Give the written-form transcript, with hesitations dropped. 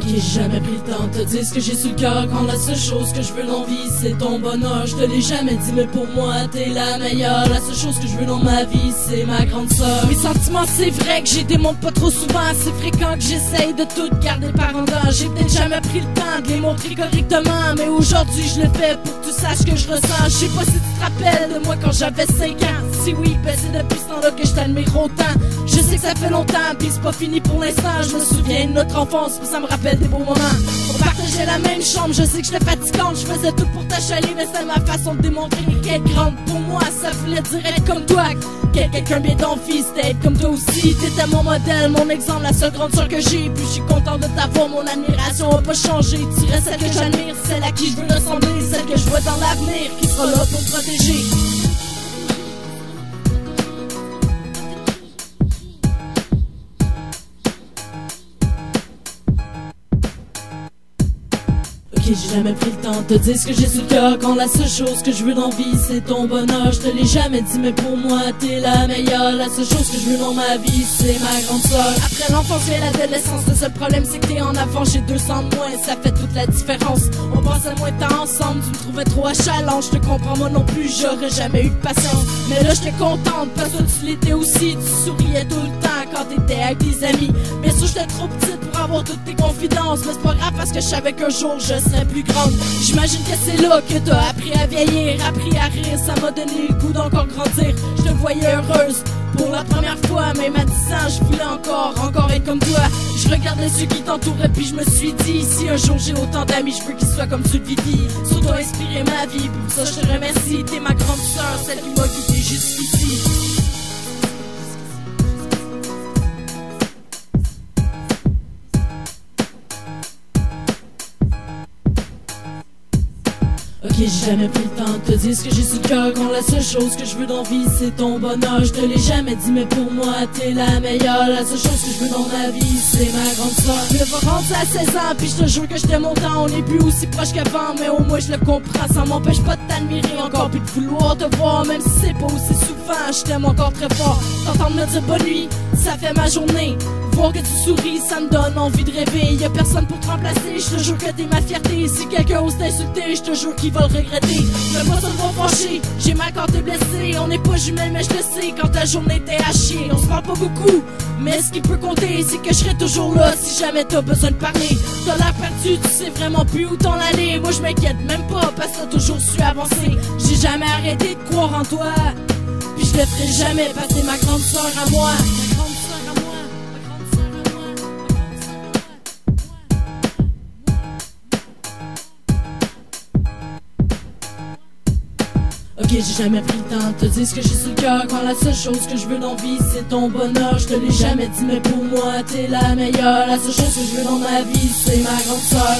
j'ai jamais pris le temps de te dire ce que j'ai sur le cœur. Quand la seule chose que je veux dans vie c'est ton bonheur. Je te l'ai jamais dit mais pour moi t'es la meilleure. La seule chose que je veux dans ma vie c'est ma grande sœur. Mes sentiments c'est vrai que j'ai démontre pas trop souvent. C'est fréquent que j'essaye de tout garder par en dedans. J'ai peut-être jamais pris le temps de les montrer correctement, mais aujourd'hui je le fais pour que tu saches que je ressens. Je sais pas si tu te rappelles de moi quand j'avais 5 ans. Si oui, ben c'est depuis ce temps-là que je t'admire autant. Je sais que ça fait longtemps pis c'est pas fini pour l'instant. Je me souviens de notre enfance pis ça me rappelle des beaux moments. On partageait la même chambre, je sais que j'étais fatigante. Je faisais tout pour t'achaler, mais c'est ma façon de démontrer qu'être grande pour moi ça voulait dire être comme toi. Quelqu'un bien d'envie, c'était être comme toi aussi. T'étais mon modèle, mon exemple, la seule grande sœur que j'ai. Puis je suis content de t'avoir, mon admiration a pas changé. Tu restes celle que j'admire, celle à qui je veux ressembler, celle que je vois dans l'avenir, qui sera là pour me protéger. J'ai jamais pris le temps de te dire ce que j'ai sous le cœur. Quand la seule chose que je veux dans vie c'est ton bonheur. Je te l'ai jamais dit mais pour moi t'es la meilleure. La seule chose que je veux dans ma vie c'est ma grande sœur. Après l'enfance vient l'adolescence. Le seul problème c'est que t'es en avant. J'ai 2 ans de moins, ça fait toute la différence. On passait moins de temps ensemble. Tu me trouvais trop achalant. Je te comprends moi non plus, j'aurais jamais eu de patience. Mais là j'étais contente parce que tu l'étais aussi. Tu souriais tout le temps quand t'étais avec tes amis. Bien sûr j'étais trop petite pour avoir toutes tes confidences, mais c'est pas grave parce que je savais qu'un jour je serais plus grande. J'imagine que c'est là que t'as appris à vieillir, appris à rire, ça m'a donné le goût d'encore grandir. Je te voyais heureuse pour la première fois, même à 10 ans je voulais encore être comme toi. Je regardais ceux qui t'entouraient puis je me suis dit, si un jour j'ai autant d'amis, je veux qu'ils soient comme ceux de Vivi. Sur toi inspirer ma vie, pour ça je te remercie. T'es ma grande sœur, celle qui m'a guidé jusqu'ici. J'ai jamais pris le temps de te dire ce que j'ai sous le cœur. Quand la seule chose que je veux dans vie c'est ton bonheur. Je te l'ai jamais dit mais pour moi t'es la meilleure. La seule chose que je veux dans ma vie c'est ma grande sœur. Je vais rendre à 16 ans puis je te jure que je t'aime autant. On n'est plus aussi proche qu'avant mais au moins je le comprends. Ça m'empêche pas de t'admirer encore puis de vouloir te voir. Même si c'est pas aussi souvent, je t'aime encore très fort. T'entendre me dire bonne nuit, ça fait ma journée. Voir que tu souris, ça me donne envie de rêver. Y'a personne pour te remplacer, je te jure que t'es ma fierté. Si quelqu'un ose t'insulter, je te jure qu'il va le regretter. Je veux pas te voir fâché, j'ai mal quand t'es blessé. On n'est pas jumelles mais je le sais, quand ta journée t'es à chier. On se parle pas beaucoup, mais ce qui peut compter c'est que je serai toujours là si jamais t'as besoin de parler. T'as l'air perdu, tu sais vraiment plus où t'en aller. Moi je m'inquiète même pas parce que t'as toujours su avancer. J'ai jamais arrêté de croire en toi, puis je le ferai jamais parce que t'es ma grande sœur à moi. J'ai jamais pris le temps de te dire ce que j'ai sous le cœur. Quand la seule chose que je veux dans vie c'est ton bonheur. Je te l'ai jamais dit mais pour moi t'es la meilleure. La seule chose que je veux dans ma vie c'est ma grande sœur.